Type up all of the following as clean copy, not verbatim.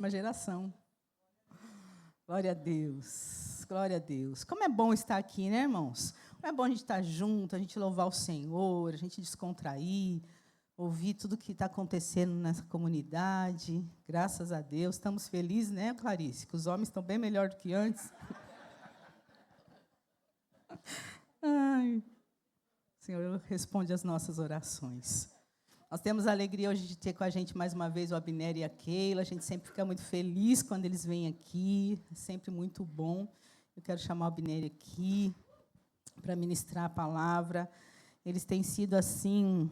Uma geração. Glória a Deus, glória a Deus. Como é bom estar aqui, né, irmãos? Como é bom a gente estar junto, a gente louvar o Senhor, a gente descontrair, ouvir tudo que está acontecendo nessa comunidade. Graças a Deus. Estamos felizes, né, Clarice? Que os homens estão bem melhor do que antes. Ai, o Senhor responde às nossas orações. Nós temos a alegria hoje de ter com a gente mais uma vez o Abner e a Keila. A gente sempre fica muito feliz quando eles vêm aqui. É sempre muito bom. Eu quero chamar o Abner aqui para ministrar a palavra. Eles têm sido, assim,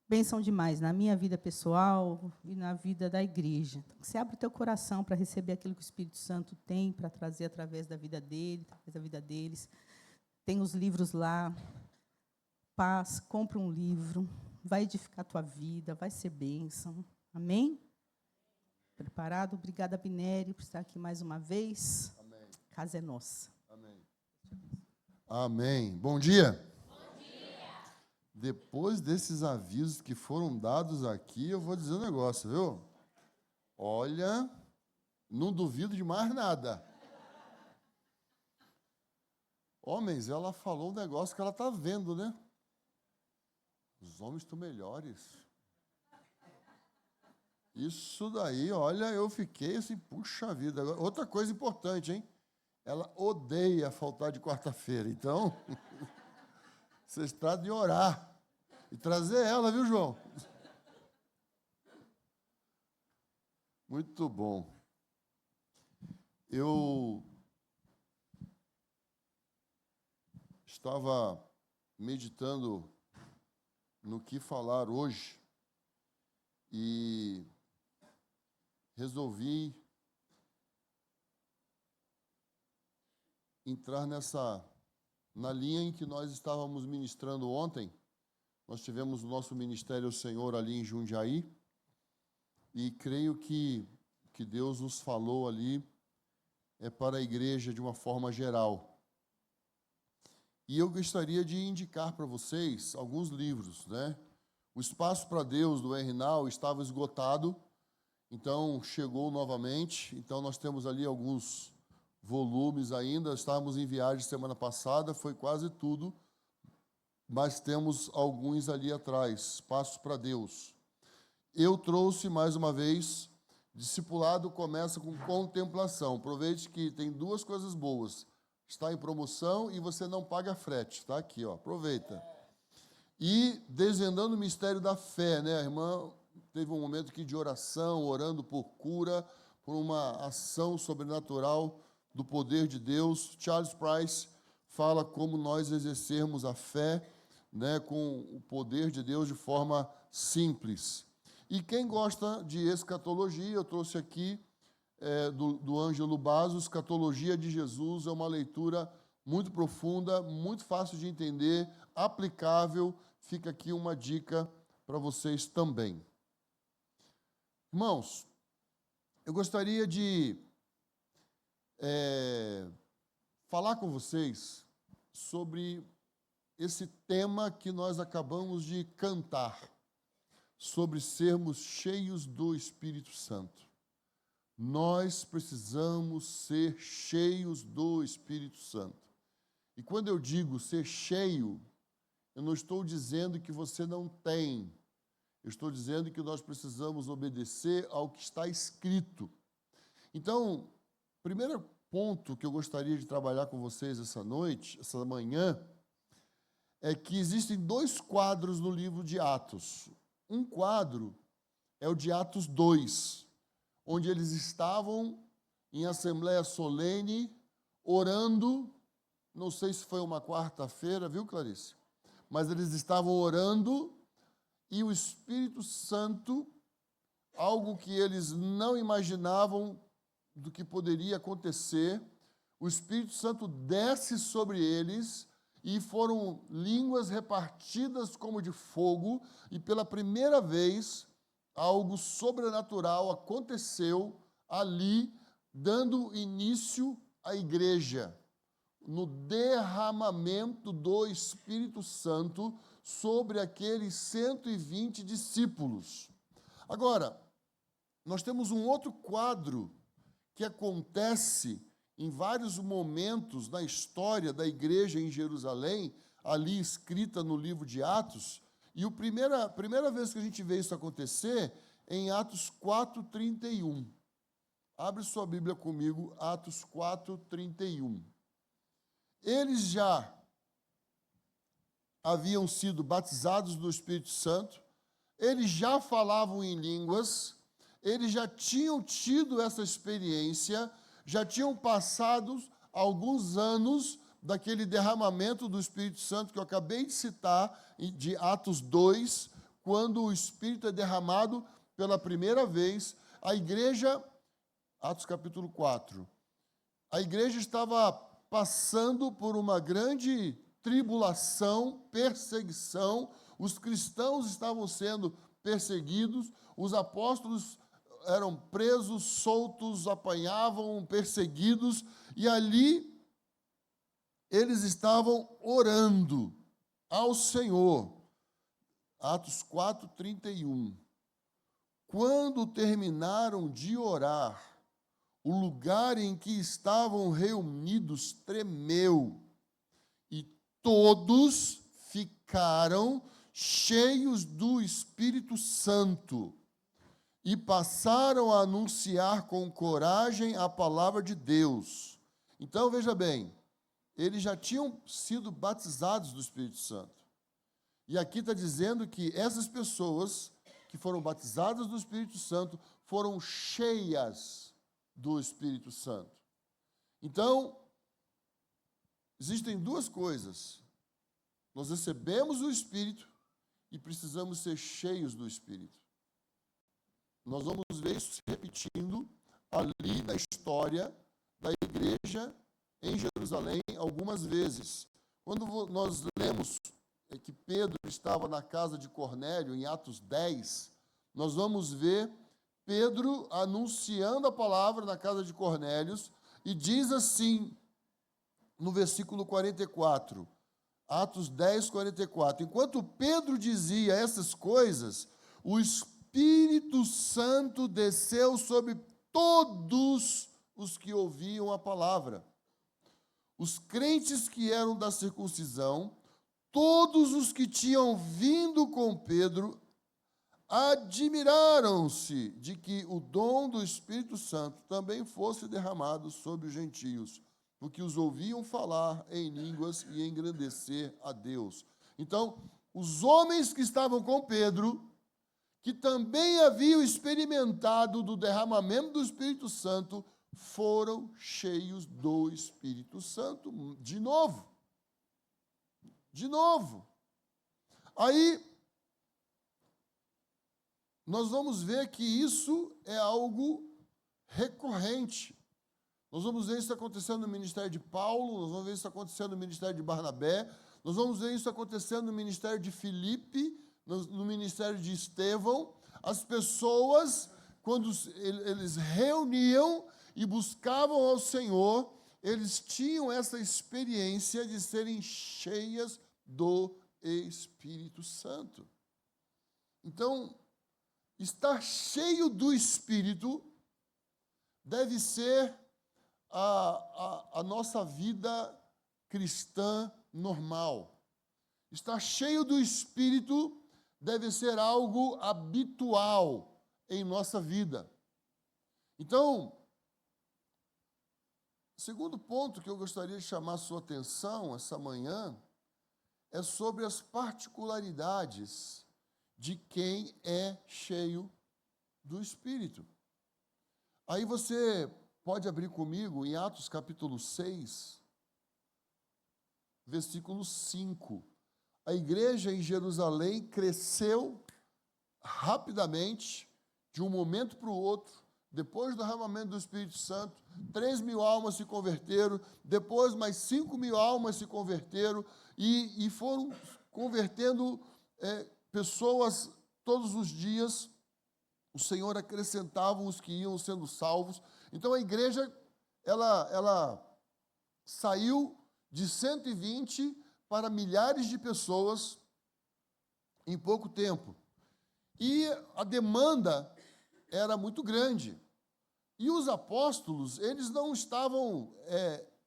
bênção demais na minha vida pessoal e na vida da igreja. Então, você abre o teu coração para receber aquilo que o Espírito Santo tem para trazer através da vida dele, através da vida deles. Tem os livros lá. Paz, compra um livro. Vai edificar a tua vida, vai ser bênção. Amém? Preparado? Obrigada, Abner, por estar aqui mais uma vez. Amém. A casa é nossa. Amém. Amém. Bom dia. Bom dia. Depois desses avisos que foram dados aqui, eu vou dizer um negócio, viu? Olha, não duvido de mais nada. Homens, ela falou um negócio que ela está vendo, né? Os homens estão melhores. Isso daí, olha, eu fiquei assim, puxa vida. Agora, outra coisa importante, hein? Ela odeia faltar de quarta-feira. Então, vocês tratam de orar. E trazer ela, viu, João? Muito bom. Eu estava meditando no que falar hoje e resolvi entrar na linha em que nós estávamos ministrando ontem. Nós tivemos o nosso Ministério ao Senhor ali em Jundiaí e creio que Deus nos falou ali para a igreja de uma forma geral. E eu gostaria de indicar para vocês alguns livros, né? O Espaço para Deus, do Henry Nouwen, estava esgotado, então chegou novamente. Então nós temos ali alguns volumes ainda. Estávamos em viagem semana passada, foi quase tudo, mas temos alguns ali atrás. Espaço para Deus. Eu trouxe mais uma vez, discipulado começa com contemplação. Aproveite que tem duas coisas boas. Está em promoção e você não paga frete. Está aqui, ó, aproveita. E desvendando o mistério da fé, né? A irmã teve um momento aqui de oração, orando por cura, por uma ação sobrenatural do poder de Deus. Charles Price fala como nós exercermos a fé, né, com o poder de Deus de forma simples. E quem gosta de escatologia, eu trouxe aqui do Ângelo Basso, Escatologia de Jesus, é uma leitura muito profunda, muito fácil de entender, aplicável. Fica aqui uma dica para vocês também. Irmãos, eu gostaria de falar com vocês sobre esse tema que nós acabamos de cantar, sobre sermos cheios do Espírito Santo. Nós precisamos ser cheios do Espírito Santo. E quando eu digo ser cheio, eu não estou dizendo que você não tem. Eu estou dizendo que nós precisamos obedecer ao que está escrito. Então, o primeiro ponto que eu gostaria de trabalhar com vocês essa noite, essa manhã, é que existem dois quadros no livro de Atos. Um quadro é o de Atos 2, onde eles estavam em assembleia solene, orando, não sei se foi uma quarta-feira, viu, Clarice? Mas eles estavam orando e o Espírito Santo, algo que eles não imaginavam do que poderia acontecer, o Espírito Santo desce sobre eles e foram línguas repartidas como de fogo e pela primeira vez algo sobrenatural aconteceu ali, dando início à igreja, no derramamento do Espírito Santo sobre aqueles 120 discípulos. Agora, nós temos um outro quadro que acontece em vários momentos na história da igreja em Jerusalém, ali escrita no livro de Atos, e a primeira vez que a gente vê isso acontecer é em Atos 4:31. Abre sua Bíblia comigo, Atos 4:31. Eles já haviam sido batizados do Espírito Santo, eles já falavam em línguas, eles já tinham tido essa experiência, já tinham passado alguns anos daquele derramamento do Espírito Santo que eu acabei de citar, de Atos 2, quando o Espírito é derramado pela primeira vez. A igreja, Atos capítulo 4, a igreja estava passando por uma grande tribulação, perseguição, os cristãos estavam sendo perseguidos, os apóstolos eram presos, soltos, apanhavam, perseguidos, e ali eles estavam orando ao Senhor. Atos 4:31. Quando terminaram de orar, o lugar em que estavam reunidos tremeu, e todos ficaram cheios do Espírito Santo e passaram a anunciar com coragem a palavra de Deus. Então, veja bem, eles já tinham sido batizados do Espírito Santo. E aqui está dizendo que essas pessoas que foram batizadas do Espírito Santo foram cheias do Espírito Santo. Então, existem duas coisas. Nós recebemos o Espírito e precisamos ser cheios do Espírito. Nós vamos ver isso se repetindo ali na história da igreja em Jerusalém algumas vezes. Quando nós lemos que Pedro estava na casa de Cornélio, em Atos 10, nós vamos ver Pedro anunciando a palavra na casa de Cornélio, e diz assim, no versículo 44, Atos 10, 44, enquanto Pedro dizia essas coisas, o Espírito Santo desceu sobre todos os que ouviam a palavra. Os crentes que eram da circuncisão, todos os que tinham vindo com Pedro, admiraram-se de que o dom do Espírito Santo também fosse derramado sobre os gentios, porque os ouviam falar em línguas e engrandecer a Deus. Então, os homens que estavam com Pedro, que também haviam experimentado do derramamento do Espírito Santo, foram cheios do Espírito Santo de novo. De novo. Aí, nós vamos ver que isso é algo recorrente. Nós vamos ver isso acontecendo no ministério de Paulo, nós vamos ver isso acontecendo no ministério de Barnabé, nós vamos ver isso acontecendo no ministério de Filipe, no ministério de Estevão. As pessoas, quando eles reuniam e buscavam ao Senhor, eles tinham essa experiência de serem cheias do Espírito Santo. Então, estar cheio do Espírito deve ser a nossa vida cristã normal. Estar cheio do Espírito deve ser algo habitual em nossa vida. Então, o segundo ponto que eu gostaria de chamar a sua atenção essa manhã é sobre as particularidades de quem é cheio do Espírito. Aí você pode abrir comigo em Atos capítulo 6, versículo 5. A igreja em Jerusalém cresceu rapidamente, de um momento para o outro. Depois do derramamento do Espírito Santo, 3.000 almas se converteram, depois mais 5.000 almas se converteram, e foram convertendo pessoas todos os dias. O Senhor acrescentava os que iam sendo salvos. Então a igreja, ela saiu de 120 para milhares de pessoas em pouco tempo. E a demanda era muito grande. E os apóstolos, eles não estavam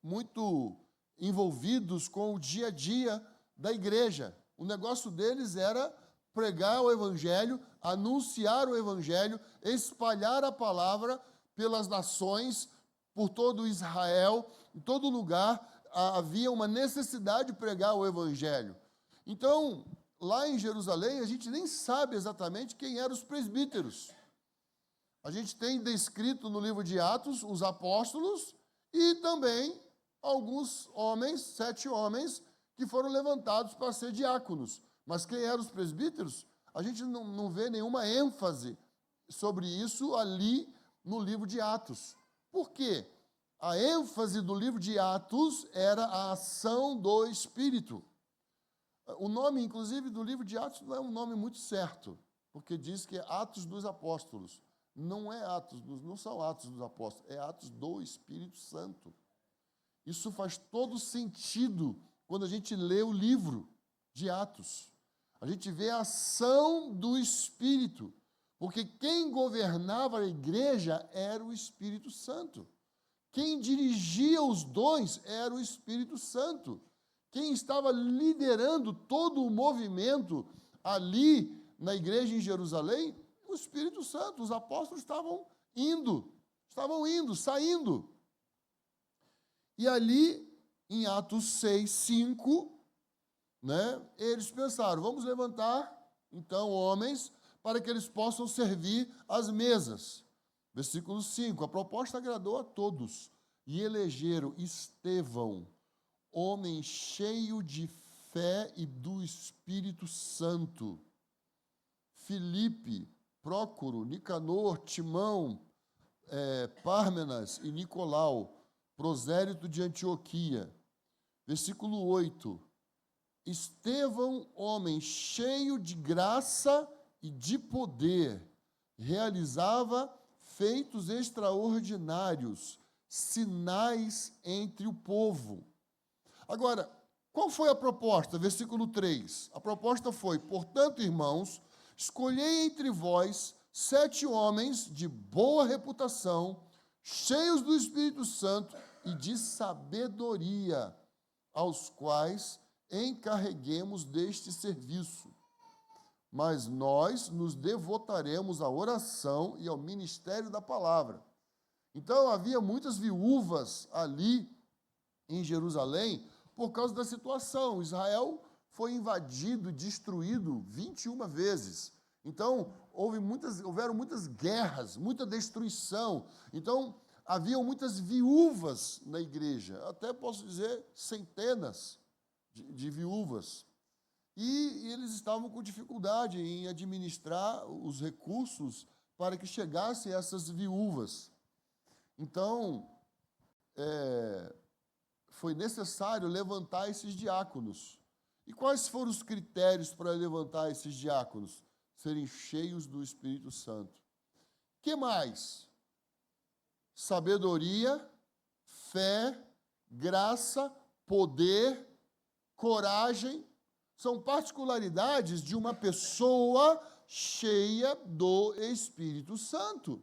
muito envolvidos com o dia a dia da igreja. O negócio deles era pregar o evangelho, anunciar o evangelho, espalhar a palavra pelas nações, por todo Israel, em todo lugar havia uma necessidade de pregar o evangelho. Então, lá em Jerusalém, a gente nem sabe exatamente quem eram os presbíteros. A gente tem descrito no livro de Atos os apóstolos e também alguns homens, 7 homens, que foram levantados para ser diáconos. Mas quem eram os presbíteros? A gente não vê nenhuma ênfase sobre isso ali no livro de Atos. Por quê? A ênfase do livro de Atos era a ação do Espírito. O nome, inclusive, do livro de Atos não é um nome muito certo, porque diz que é Atos dos Apóstolos. Não são Atos dos Apóstolos, é Atos do Espírito Santo. Isso faz todo sentido quando a gente lê o livro de Atos. A gente vê a ação do Espírito, porque quem governava a igreja era o Espírito Santo. Quem dirigia os dons era o Espírito Santo. Quem estava liderando todo o movimento ali na igreja em Jerusalém, o Espírito Santo. Os apóstolos estavam indo, saindo. E ali, em Atos 6, 5, eles pensaram, vamos levantar, então, homens, para que eles possam servir as mesas. Versículo 5, a proposta agradou a todos, e elegeram Estevão, homem cheio de fé e do Espírito Santo, Filipe, Prócoro, Nicanor, Timão, Pármenas e Nicolau, prosélito de Antioquia. Versículo 8, Estevão, homem cheio de graça e de poder, realizava feitos extraordinários, sinais entre o povo. Agora, qual foi a proposta? Versículo 3. A proposta foi, portanto, irmãos, escolhei entre vós 7 homens de boa reputação, cheios do Espírito Santo e de sabedoria, aos quais encarreguemos deste serviço. Mas nós nos devotaremos à oração e ao ministério da palavra. Então, havia muitas viúvas ali em Jerusalém por causa da situação. Israel foi invadido, destruído 21 vezes. Então, houveram muitas guerras, muita destruição. Então, haviam muitas viúvas na igreja, até posso dizer centenas de viúvas. E eles estavam com dificuldade em administrar os recursos para que chegassem essas viúvas. Então, foi necessário levantar esses diáconos. E quais foram os critérios para levantar esses diáconos? Serem cheios do Espírito Santo. Que mais? Sabedoria, fé, graça, poder, coragem, são particularidades de uma pessoa cheia do Espírito Santo.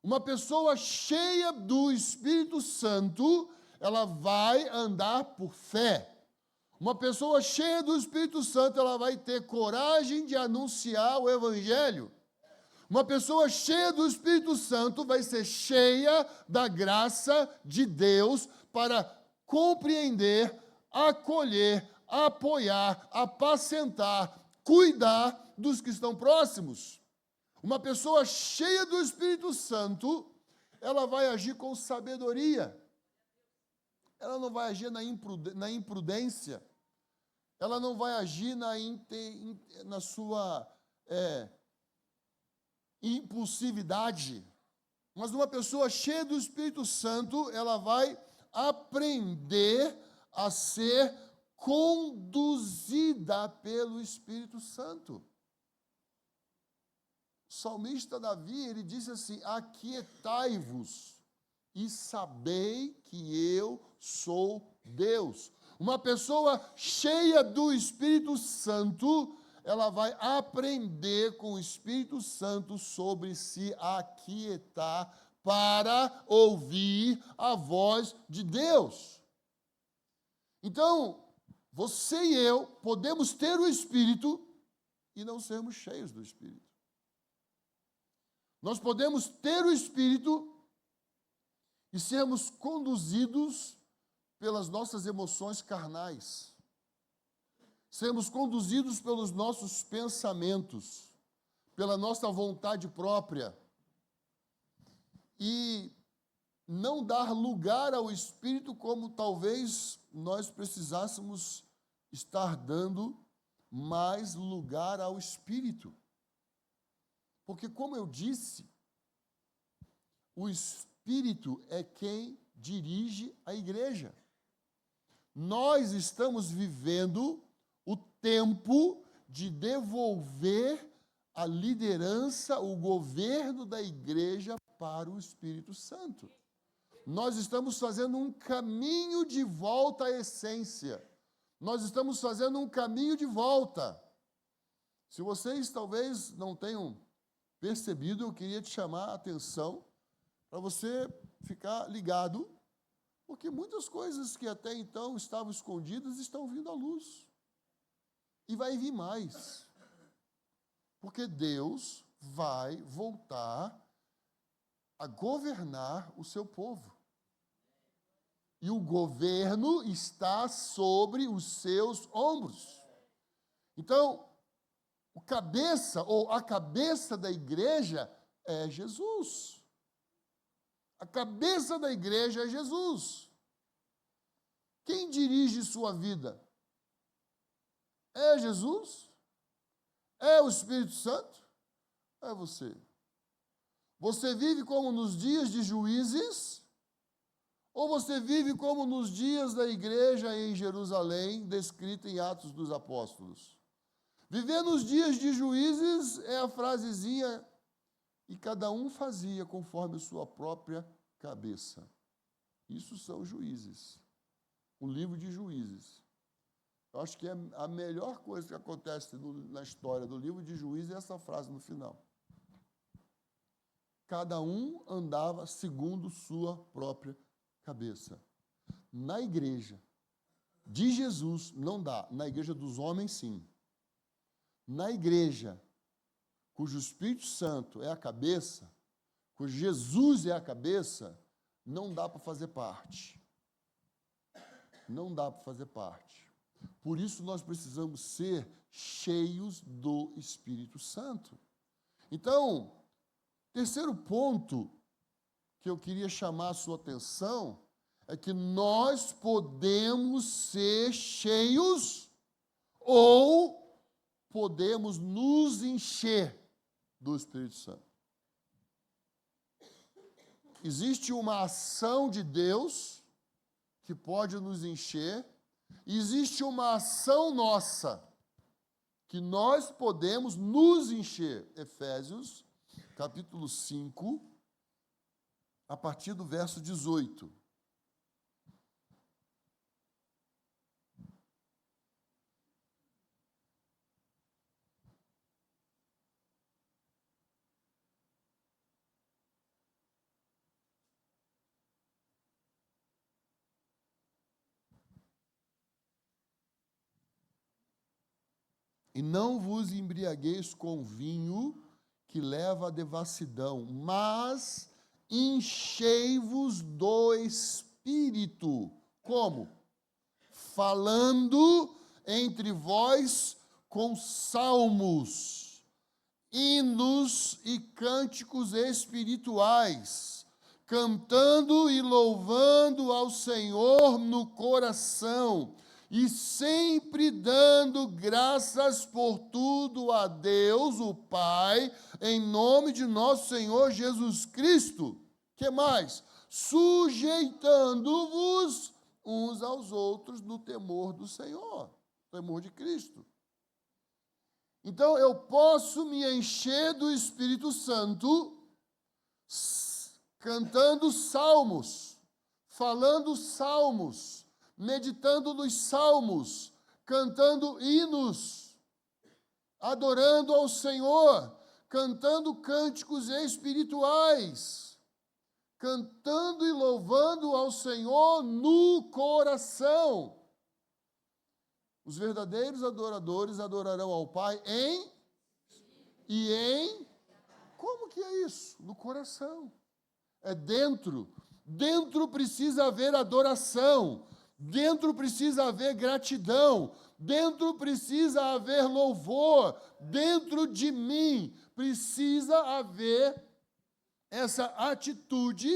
Uma pessoa cheia do Espírito Santo, ela vai andar por fé. Uma pessoa cheia do Espírito Santo, ela vai ter coragem de anunciar o Evangelho. Uma pessoa cheia do Espírito Santo vai ser cheia da graça de Deus para compreender, acolher, apoiar, apacentar, cuidar dos que estão próximos. Uma pessoa cheia do Espírito Santo, ela vai agir com sabedoria. Ela não vai agir na imprudência. Ela não vai agir na sua impulsividade. Mas uma pessoa cheia do Espírito Santo, ela vai aprender a ser conduzida pelo Espírito Santo. O salmista Davi, ele disse assim, aquietai-vos e sabei que eu sou Deus. Uma pessoa cheia do Espírito Santo, ela vai aprender com o Espírito Santo sobre se aquietar para ouvir a voz de Deus. Então, você e eu podemos ter o Espírito e não sermos cheios do Espírito. Nós podemos ter o Espírito e sermos conduzidos pelas nossas emoções carnais. Sermos conduzidos pelos nossos pensamentos, pela nossa vontade própria. E não dar lugar ao Espírito como talvez nós precisássemos estar dando mais lugar ao Espírito. Porque, como eu disse, o Espírito é quem dirige a igreja. Nós estamos vivendo o tempo de devolver a liderança, o governo da igreja para o Espírito Santo. Nós estamos fazendo um caminho de volta à essência. Nós estamos fazendo um caminho de volta. Se vocês talvez não tenham percebido, eu queria te chamar a atenção para você ficar ligado, porque muitas coisas que até então estavam escondidas estão vindo à luz. E vai vir mais. Porque Deus vai voltar a governar o seu povo. E o governo está sobre os seus ombros. Então, o cabeça ou a cabeça da igreja é Jesus. A cabeça da igreja é Jesus. Quem dirige sua vida? É Jesus? É o Espírito Santo? É você. Você vive como nos dias de Juízes? Ou você vive como nos dias da igreja em Jerusalém, descrita em Atos dos Apóstolos? Viver nos dias de Juízes é a frasezinha, e cada um fazia conforme sua própria cabeça. Isso são Juízes. O livro de Juízes. Eu acho que a melhor coisa que acontece na história do livro de Juízes é essa frase no final. Cada um andava segundo sua própria cabeça. Na igreja de Jesus não dá. Na igreja dos homens, sim. Na igreja cujo Espírito Santo é a cabeça, cujo Jesus é a cabeça, não dá para fazer parte. Não dá para fazer parte. Por isso nós precisamos ser cheios do Espírito Santo. Então, terceiro ponto que eu queria chamar a sua atenção é que nós podemos ser cheios ou podemos nos encher do Espírito Santo. Existe uma ação de Deus que pode nos encher, e existe uma ação nossa que nós podemos nos encher. Efésios, capítulo 5, a partir do verso 18. E não vos embriagueis com vinho que leva à devassidão, mas enchei-vos do Espírito. Como? Falando entre vós com salmos, hinos e cânticos espirituais, cantando e louvando ao Senhor no coração, e sempre dando graças por tudo a Deus, o Pai, em nome de nosso Senhor Jesus Cristo. Que mais? Sujeitando-vos uns aos outros no temor do Senhor, temor de Cristo. Então, eu posso me encher do Espírito Santo cantando salmos, falando salmos, meditando nos salmos, cantando hinos. adorando ao Senhor, cantando cânticos espirituais, cantando e louvando ao Senhor no coração. Os verdadeiros adoradores adorarão ao Pai como que é isso? No coração. É dentro. Dentro precisa haver adoração. Dentro precisa haver gratidão. Dentro precisa haver louvor. Dentro de mim precisa haver essa atitude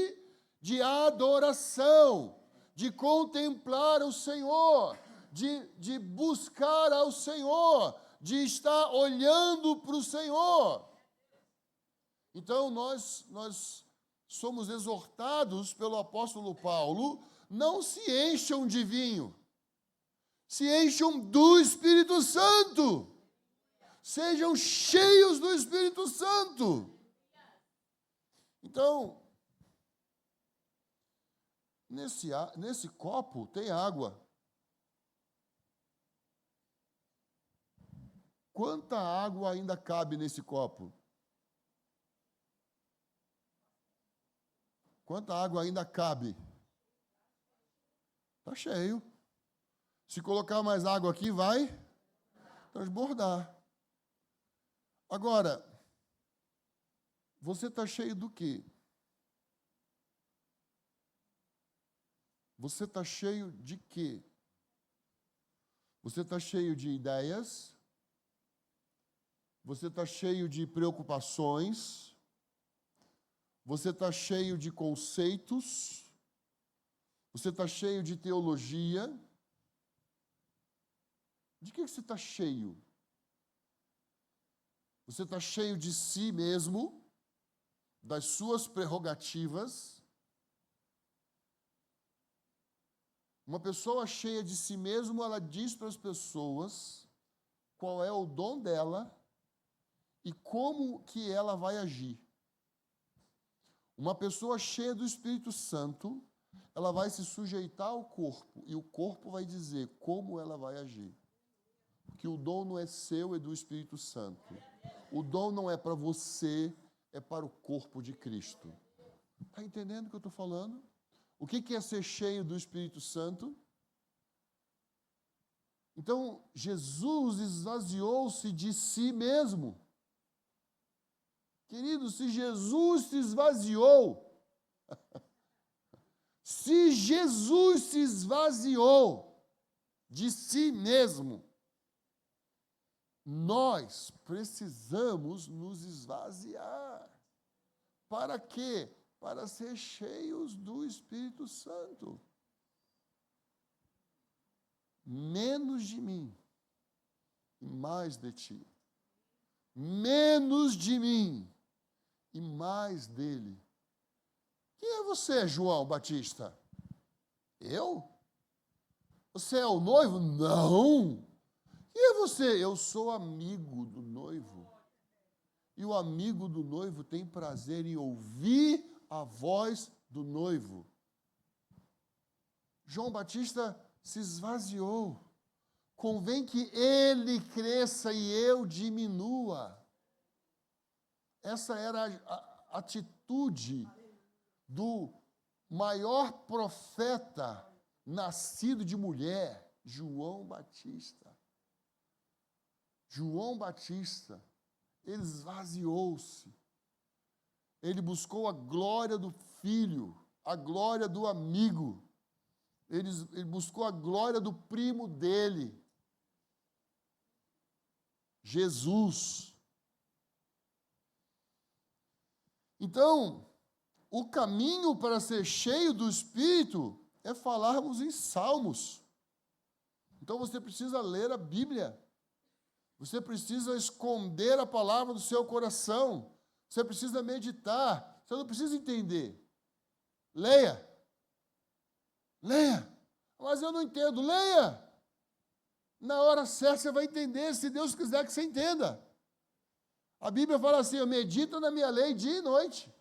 de adoração, de contemplar o Senhor, de buscar ao Senhor, de estar olhando para o Senhor. Então, nós somos exortados pelo apóstolo Paulo, não se encham de vinho, se encham do Espírito Santo, sejam cheios do Espírito Santo. Então, nesse copo tem água. Quanta água ainda cabe nesse copo? Quanta água ainda cabe? Está cheio. Se colocar mais água aqui, vai transbordar. Agora, você está cheio do quê? Você está cheio de quê? Você está cheio de ideias? Você está cheio de preocupações? Você está cheio de conceitos? Você está cheio de teologia? De que você está cheio? Você está cheio de si mesmo, das suas prerrogativas? Uma pessoa cheia de si mesmo, ela diz para as pessoas qual é o dom dela e como que ela vai agir. Uma pessoa cheia do Espírito Santo, ela vai se sujeitar ao corpo, e o corpo vai dizer como ela vai agir. Porque o dom não é seu, é do Espírito Santo. O dom não é para você, é para o corpo de Cristo. Está entendendo o que eu estou falando? O que é ser cheio do Espírito Santo? Então, Jesus esvaziou-se de si mesmo. Querido, se Jesus se esvaziou, se Jesus se esvaziou de si mesmo, nós precisamos nos esvaziar. Para quê? Para ser cheios do Espírito Santo. Menos de mim e mais de ti. Menos de mim e mais dele. Quem é você, João Batista? Eu? Você é o noivo? Não. Quem é você? Eu sou amigo do noivo. E o amigo do noivo tem prazer em ouvir a voz do noivo. João Batista se esvaziou. Convém que ele cresça e eu diminua. Essa era a atitude do maior profeta nascido de mulher, João Batista. João Batista, ele esvaziou-se. Ele buscou a glória do filho, a glória do amigo. Ele buscou a glória do primo dele, Jesus. Então, o caminho para ser cheio do Espírito é falarmos em salmos. Então, você precisa ler a Bíblia. Você precisa esconder a palavra do seu coração. Você precisa meditar. Você não precisa entender. Leia. Leia. Mas eu não entendo. Leia. Na hora certa você vai entender, se Deus quiser que você entenda. A Bíblia fala assim, medita na minha lei dia e noite.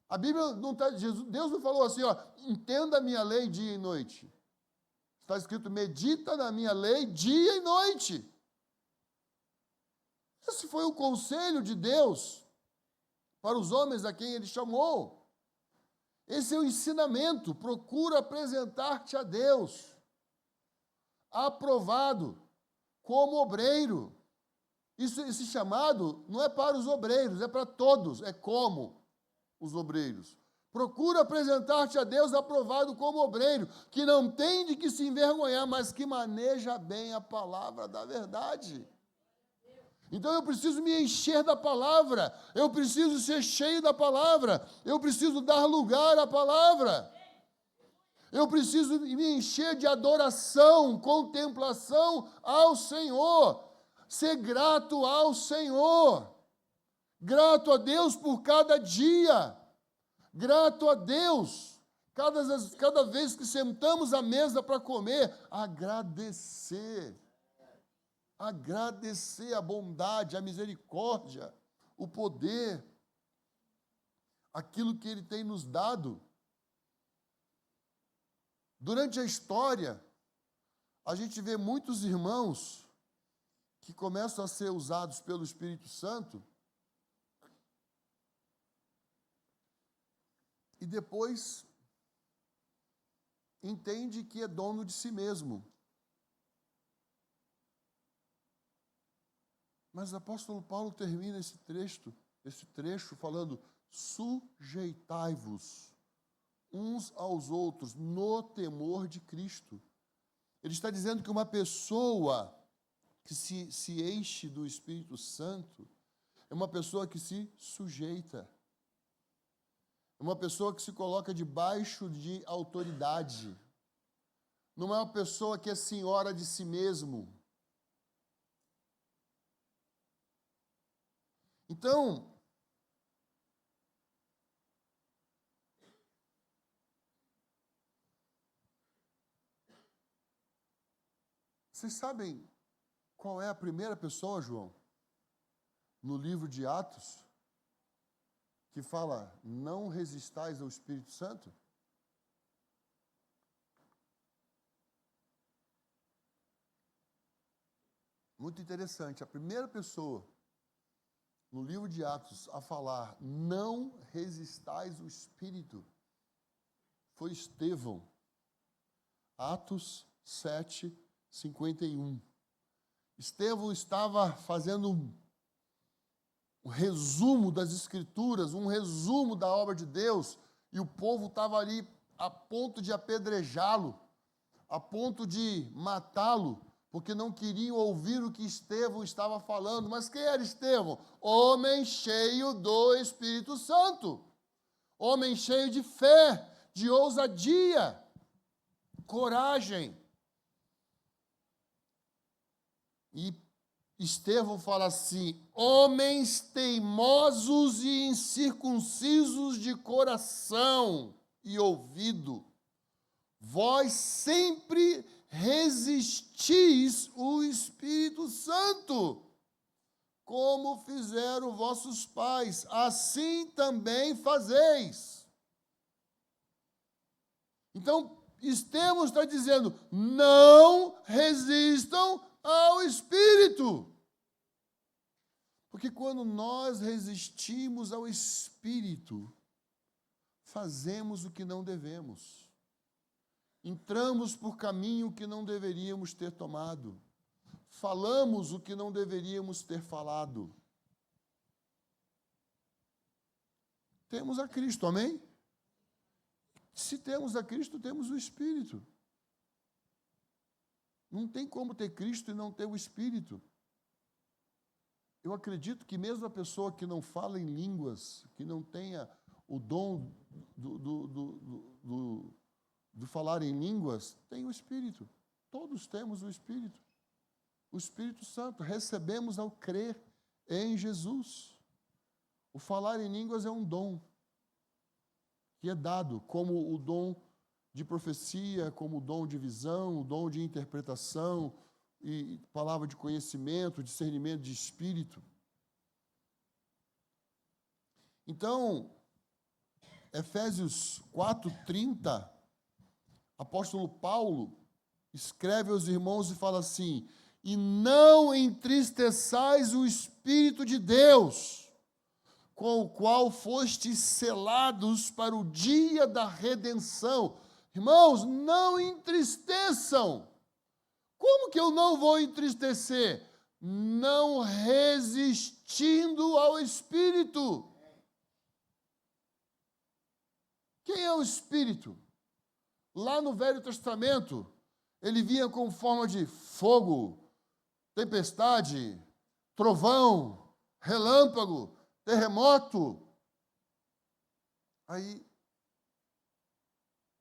A Bíblia não está, Deus não falou assim, entenda a minha lei dia e noite. Está escrito, medita na minha lei dia e noite. Esse foi o conselho de Deus para os homens a quem ele chamou. Esse é o ensinamento. Procura apresentar-te a Deus, aprovado, como obreiro. Esse chamado não é para os obreiros, é para todos, é como os obreiros. Procura apresentar-te a Deus aprovado como obreiro, que não tem de que se envergonhar, mas que maneja bem a palavra da verdade. Então eu preciso me encher da palavra, eu preciso ser cheio da palavra, eu preciso dar lugar à palavra. Eu preciso me encher de adoração, contemplação ao Senhor, ser grato ao Senhor, grato a Deus por cada dia, grato a Deus, cada vez que sentamos à mesa para comer, agradecer a bondade, a misericórdia, o poder, aquilo que Ele tem nos dado. Durante a história, a gente vê muitos irmãos que começam a ser usados pelo Espírito Santo e depois entende que é dono de si mesmo. Mas o apóstolo Paulo termina esse trecho falando: sujeitai-vos uns aos outros no temor de Cristo. Ele está dizendo que uma pessoa que se enche do Espírito Santo é uma pessoa que se sujeita, é uma pessoa que se coloca debaixo de autoridade, não é uma pessoa que é senhora de si mesmo. Então, vocês sabem qual é a primeira pessoa, João, no livro de Atos, que fala: não resistais ao Espírito Santo? Muito interessante. A primeira pessoa no livro de Atos a falar não resistais ao Espírito foi Estevão. Atos 7:51. Estevão estava fazendo um resumo das Escrituras, um resumo da obra de Deus, e o povo estava ali a ponto de apedrejá-lo, a ponto de matá-lo, porque não queriam ouvir o que Estevão estava falando. Mas quem era Estevão? Homem cheio do Espírito Santo, homem cheio de fé, de ousadia, coragem. E Estevão fala assim: homens teimosos e incircuncisos de coração e ouvido, vós sempre resistis o Espírito Santo, como fizeram vossos pais, assim também fazeis. Então, Estevão está dizendo: não resistam ao Espírito. Porque quando nós resistimos ao Espírito, fazemos o que não devemos. Entramos por caminho que não deveríamos ter tomado. Falamos o que não deveríamos ter falado. Temos a Cristo, amém? Se temos a Cristo, temos o Espírito. Não tem como ter Cristo e não ter o Espírito. Eu acredito que mesmo a pessoa que não fala em línguas, que não tenha o dom do falar em línguas, tem o Espírito. Todos temos o Espírito. O Espírito Santo recebemos ao crer em Jesus. O falar em línguas é um dom que é dado, como o dom de profecia, como o dom de visão, o dom de interpretação, e palavra de conhecimento, discernimento de espírito. Então, Efésios 4:30, apóstolo Paulo escreve aos irmãos e fala assim: e não entristeçais o Espírito de Deus, com o qual fostes selados para o dia da redenção. Irmãos, não entristeçam. Como que eu não vou entristecer? Não resistindo ao Espírito. Quem é o Espírito? Lá no Velho Testamento, ele vinha com forma de fogo, tempestade, trovão, relâmpago, terremoto. Aí,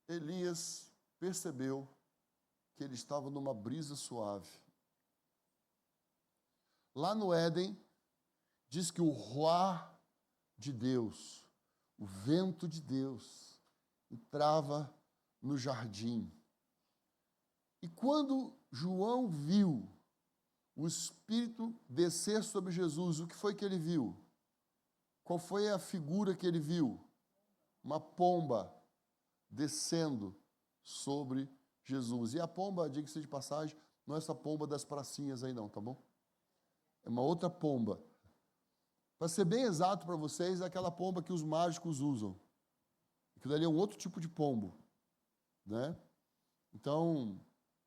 Elias percebeu que ele estava numa brisa suave. Lá no Éden, diz que o ruá de Deus, o vento de Deus, entrava no jardim. E quando João viu o Espírito descer sobre Jesus, o que foi que ele viu? Qual foi a figura que ele viu? Uma pomba descendo sobre Jesus. E a pomba, diga-se de passagem, não é essa pomba das pracinhas aí não, tá bom? É uma outra pomba. Para ser bem exato para vocês, é aquela pomba que os mágicos usam. Aquilo ali é um outro tipo de pombo, né? Então,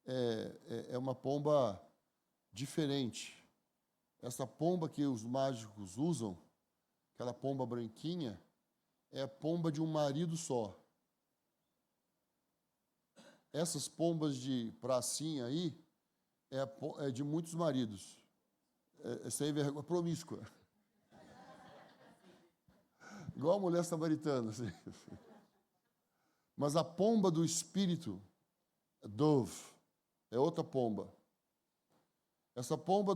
é uma pomba diferente. Essa pomba que os mágicos usam, aquela pomba branquinha, é a pomba de um marido só. Essas pombas de pracinha aí, é de muitos maridos. É sem vergonha, promíscua. Igual a mulher samaritana. Assim. Mas a pomba do Espírito, dove, é outra pomba. Essa pomba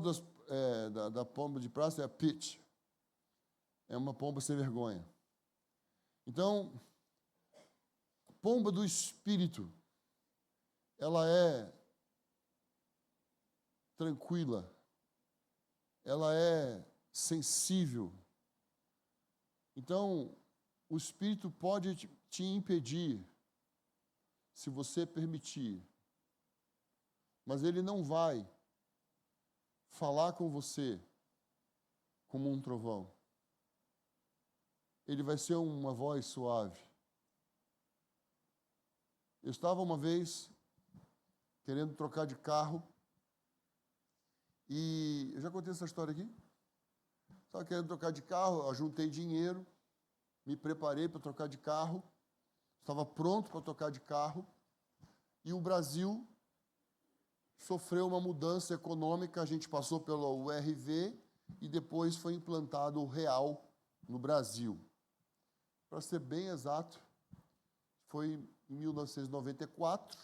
da pomba de praça é a pitch. É uma pomba sem vergonha. Então, a pomba do Espírito, ela é tranquila, ela é sensível. Então, o Espírito pode te impedir, se você permitir, mas ele não vai falar com você como um trovão. Ele vai ser uma voz suave. Eu estava uma vez querendo trocar de carro e eu já contei essa história aqui. Estava querendo trocar de carro, eu juntei dinheiro, me preparei para trocar de carro, estava pronto para trocar de carro e o Brasil sofreu uma mudança econômica. A gente passou pelo URV e depois foi implantado o real no Brasil. Para ser bem exato, foi em 1994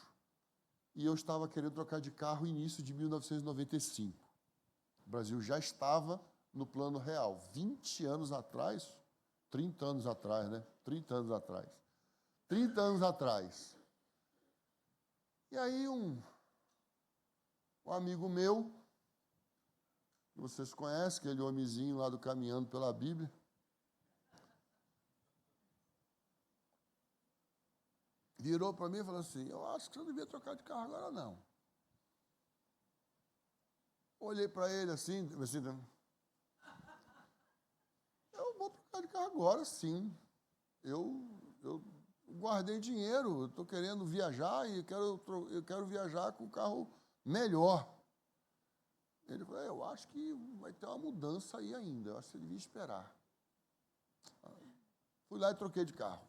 e eu estava querendo trocar de carro no início de 1995. O Brasil já estava no plano real. 20 anos atrás, 30 anos atrás, né? 30 anos atrás. 30 anos atrás. E aí um amigo meu, que vocês conhecem, aquele homenzinho lá do Caminhando pela Bíblia, virou para mim e falou assim: eu acho que você não devia trocar de carro agora, não. Olhei para ele assim, eu vou trocar de carro agora, sim. Eu guardei dinheiro, eu estou querendo viajar e eu quero viajar com um carro melhor. Ele falou: eu acho que vai ter uma mudança aí ainda, eu acho que você devia esperar. Fui lá e troquei de carro.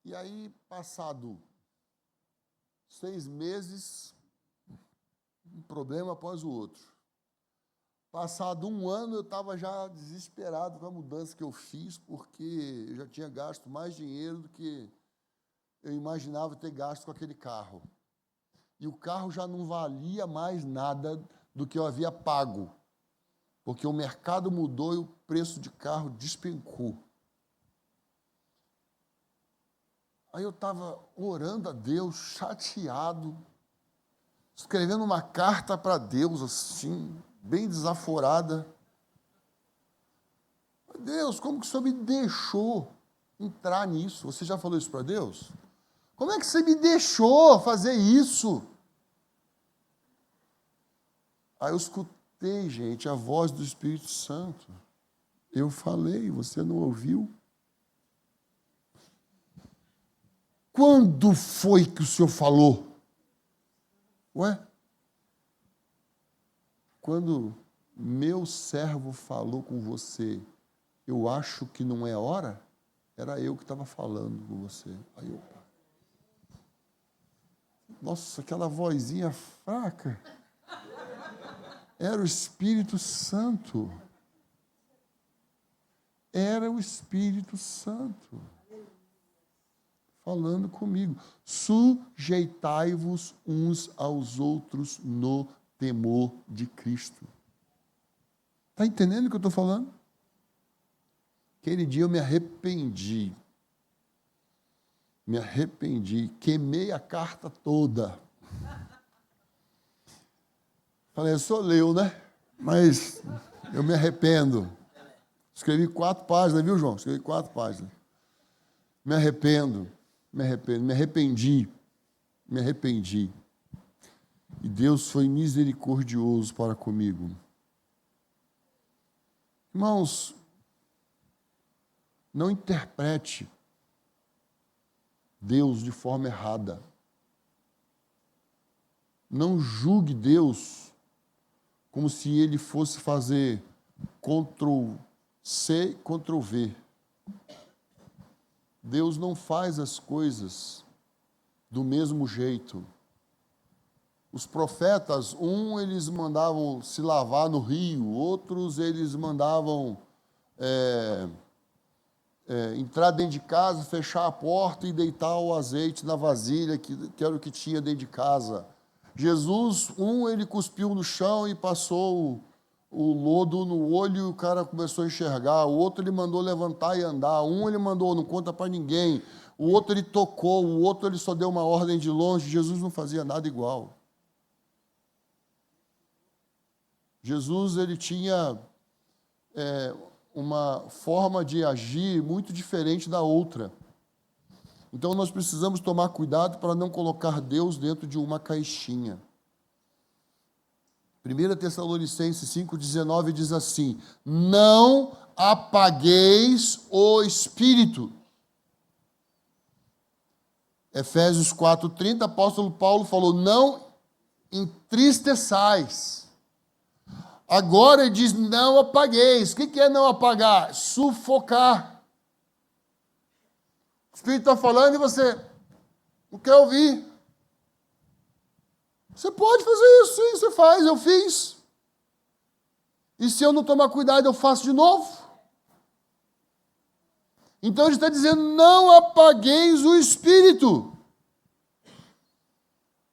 E aí, passado 6 meses, um problema após o outro. Passado 1 ano, eu estava já desesperado com a mudança que eu fiz, porque eu já tinha gasto mais dinheiro do que eu imaginava ter gasto com aquele carro. E o carro já não valia mais nada do que eu havia pago, porque o mercado mudou e o preço de carro despencou. Aí eu estava orando a Deus, chateado, escrevendo uma carta para Deus, assim, bem desaforada. Deus, como que o Senhor me deixou entrar nisso? Você já falou isso para Deus? Como é que você me deixou fazer isso? Aí eu escutei, gente, a voz do Espírito Santo. Eu falei, você não ouviu? Quando foi que o senhor falou? Ué? Quando meu servo falou com você, eu acho que não é hora? Era eu que estava falando com você. Aí eu... Nossa, aquela vozinha fraca. Era o Espírito Santo. Era o Espírito Santo falando comigo. Sujeitai-vos uns aos outros no temor de Cristo. Está entendendo o que eu estou falando? Aquele dia eu me arrependi. Me arrependi. Queimei a carta toda. Falei, eu sou leu, né? Mas eu me arrependo. Escrevi 4 páginas, viu, João? Escrevi 4 páginas. Me arrependo. Me arrependi. E Deus foi misericordioso para comigo. Irmãos, não interprete Deus de forma errada. Não julgue Deus como se ele fosse fazer Ctrl-C, Ctrl-V. Deus não faz as coisas do mesmo jeito. Os profetas, eles mandavam se lavar no rio, outros eles mandavam entrar dentro de casa, fechar a porta e deitar o azeite na vasilha, que era o que tinha dentro de casa. Jesus, ele cuspiu no chão e passou o lodo no olho e o cara começou a enxergar. O outro ele mandou levantar e andar. Ele mandou, não conta para ninguém. O outro ele tocou, o outro ele só deu uma ordem de longe. Jesus não fazia nada igual. Jesus ele tinha uma forma de agir muito diferente da outra. Então nós precisamos tomar cuidado para não colocar Deus dentro de uma caixinha. 1 Tessalonicenses 5,19 diz assim: não apagueis o Espírito. Efésios 4,30, apóstolo Paulo falou, não entristeçais. Agora ele diz, não apagueis. O que é não apagar? Sufocar. O Espírito está falando e você não quer ouvir. Você pode fazer isso, sim, você faz, eu fiz. E se eu não tomar cuidado, eu faço de novo. Então ele está dizendo, não apagueis o Espírito.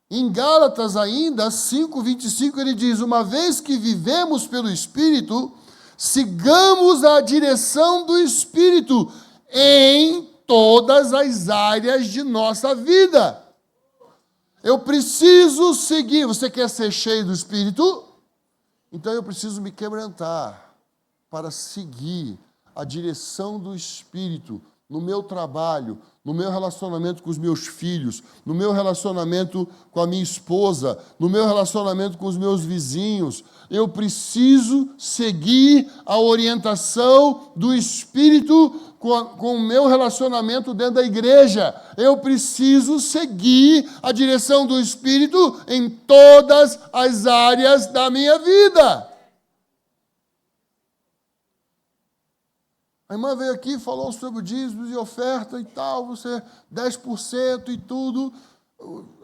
Em Gálatas ainda, 5:25, ele diz, uma vez que vivemos pelo Espírito, sigamos a direção do Espírito em todas as áreas de nossa vida. Eu preciso seguir. Você quer ser cheio do Espírito? Então eu preciso me quebrantar para seguir a direção do Espírito no meu trabalho, no meu relacionamento com os meus filhos, no meu relacionamento com a minha esposa, no meu relacionamento com os meus vizinhos. Eu preciso seguir a orientação do Espírito com o meu relacionamento dentro da igreja. Eu preciso seguir a direção do Espírito em todas as áreas da minha vida. A irmã veio aqui, falou sobre dízimos e oferta e tal, você 10% e tudo.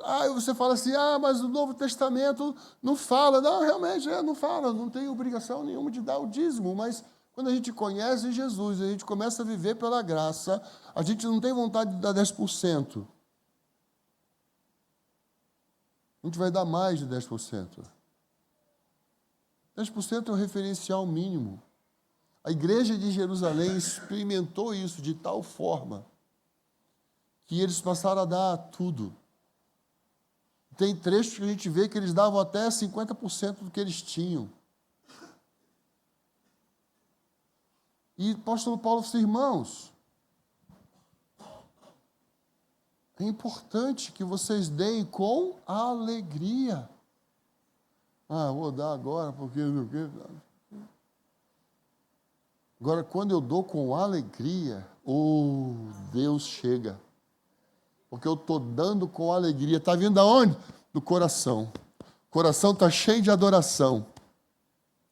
Aí você fala assim, mas o Novo Testamento não fala. Não, realmente, não fala, não tem obrigação nenhuma de dar o dízimo, mas quando a gente conhece Jesus, a gente começa a viver pela graça, a gente não tem vontade de dar 10%. A gente vai dar mais de 10%. 10% é o referencial mínimo. A igreja de Jerusalém experimentou isso de tal forma que eles passaram a dar tudo. Tem trechos que a gente vê que eles davam até 50% do que eles tinham. E o apóstolo Paulo disse, irmãos, É importante que vocês deem com alegria. Vou dar agora, porque... Agora, quando eu dou com alegria, Deus chega. Porque eu estou dando com alegria. Está vindo de onde? Do coração. O coração está cheio de adoração.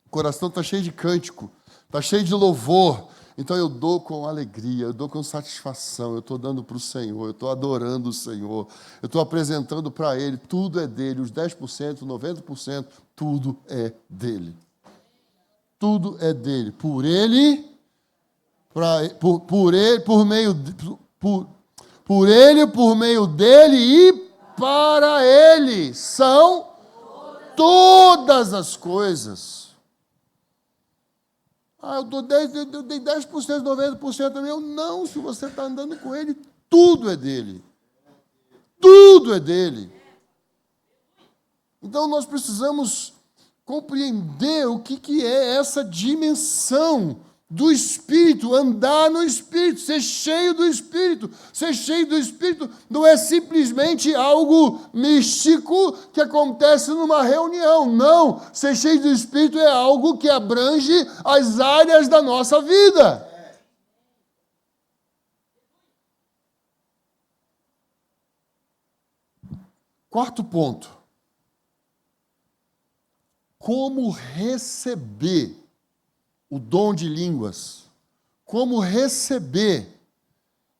O coração está cheio de cântico. Está cheio de louvor. Então eu dou com alegria, eu dou com satisfação. Eu estou dando para o Senhor, eu estou adorando o Senhor. Eu estou apresentando para Ele. Tudo é dele. Os 10%, 90%, tudo é dele. Tudo é dele. Por ele, por ele, por meio dele e para ele são todas as coisas. Eu dei 10%, 90% também. Não, se você está andando com ele, tudo é dele. Tudo é dele. Então nós precisamos compreender o que é essa dimensão do Espírito, andar no Espírito, ser cheio do Espírito. Ser cheio do Espírito não é simplesmente algo místico que acontece numa reunião. Não, ser cheio do Espírito é algo que abrange as áreas da nossa vida. Quarto ponto. Como receber o dom de línguas? Como receber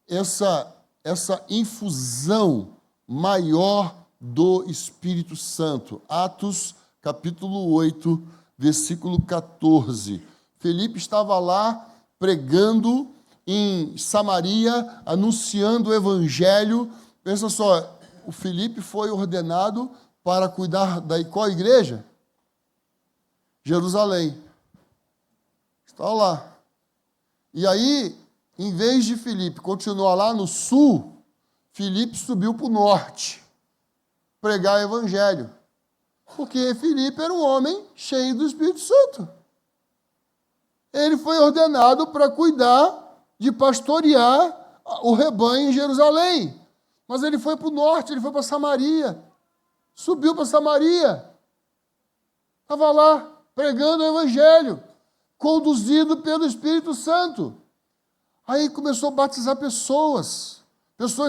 essa infusão maior do Espírito Santo? Atos, capítulo 8, versículo 14. Felipe estava lá pregando em Samaria, anunciando o evangelho. Pensa só, o Felipe foi ordenado para cuidar da qual igreja? Jerusalém. Está lá. E aí, em vez de Filipe continuar lá no sul, Filipe subiu para o norte, pregar o evangelho. Porque Filipe era um homem cheio do Espírito Santo. Ele foi ordenado para cuidar, de pastorear o rebanho em Jerusalém. Mas ele foi para o norte, ele foi para Samaria. Subiu para Samaria. Estava lá, pregando o evangelho, conduzido pelo Espírito Santo. Aí começou a batizar pessoas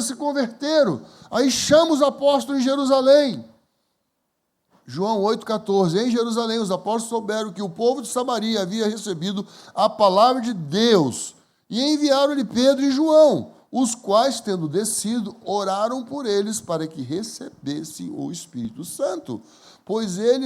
se converteram. Aí chama os apóstolos em Jerusalém. João 8,14. Em Jerusalém, os apóstolos souberam que o povo de Samaria havia recebido a palavra de Deus e enviaram-lhe Pedro e João, os quais, tendo descido, oraram por eles para que recebessem o Espírito Santo, pois ele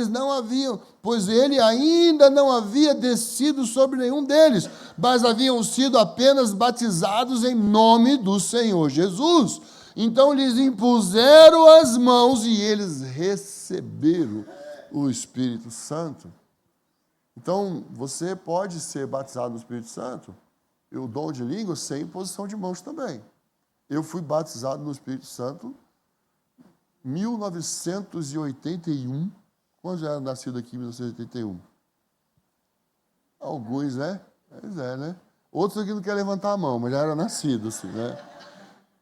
ainda não havia descido sobre nenhum deles, mas haviam sido apenas batizados em nome do Senhor Jesus. Então lhes impuseram as mãos e eles receberam o Espírito Santo. Então, você pode ser batizado no Espírito Santo, e o dom de línguas sem imposição de mãos também. Eu fui batizado no Espírito Santo em 1981. Quando já era nascido aqui em 1981? Alguns, né? Pois é, né? Outros aqui não querem levantar a mão, mas já era nascido, assim, né?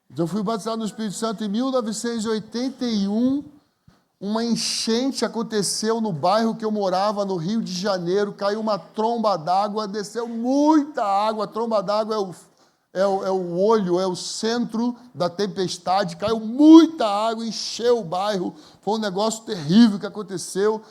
Então, eu fui batizado no Espírito Santo em 1981. Uma enchente aconteceu no bairro que eu morava, no Rio de Janeiro. Caiu uma tromba d'água, desceu muita água. A tromba d'água é o olho, é o centro da tempestade. Caiu muita água, encheu o bairro. Foi um negócio terrível que aconteceu.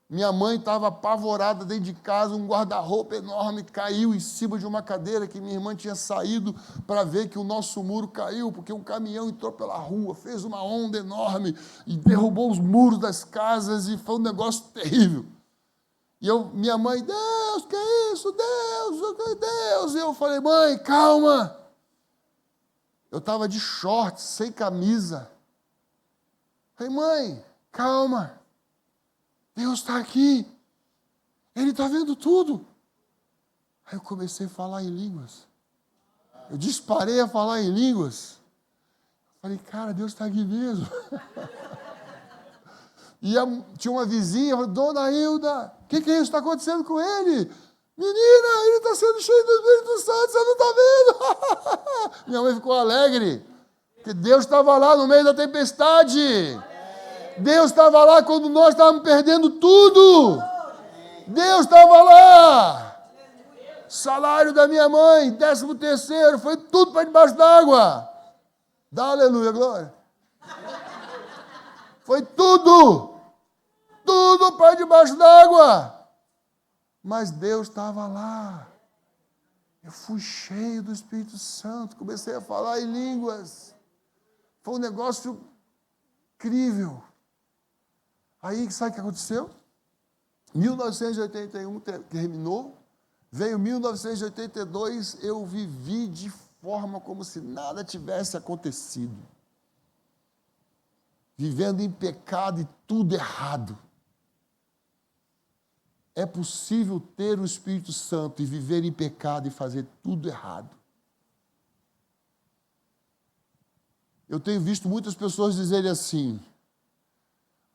Minha mãe estava apavorada dentro de casa, um guarda-roupa enorme caiu em cima de uma cadeira que minha irmã tinha saído para ver que o nosso muro caiu, porque um caminhão entrou pela rua, fez uma onda enorme e derrubou os muros das casas e foi um negócio terrível. E minha mãe, Deus, que é isso? Deus! E eu falei, mãe, calma. Eu estava de shorts, sem camisa. Falei, mãe, calma. Deus está aqui. Ele está vendo tudo. Aí eu comecei a falar em línguas. Eu disparei a falar em línguas. Falei, cara, Deus está aqui mesmo. E tinha uma vizinha, falou, Dona Hilda, o que é isso? Está acontecendo com ele? Menina, ele está sendo cheio do Espírito Santo, você não está vendo? Minha mãe ficou alegre. Porque Deus estava lá no meio da tempestade. Deus estava lá quando nós estávamos perdendo tudo. Deus estava lá. Salário da minha mãe, 13º, foi tudo para debaixo d'água. Dá aleluia, glória. Foi tudo para debaixo d'água. Mas Deus estava lá. Eu fui cheio do Espírito Santo, comecei a falar em línguas. Foi um negócio incrível. Aí, sabe o que aconteceu? 1981 terminou, veio 1982, eu vivi de forma como se nada tivesse acontecido. Vivendo em pecado e tudo errado. É possível ter o Espírito Santo e viver em pecado e fazer tudo errado. Eu tenho visto muitas pessoas dizerem assim: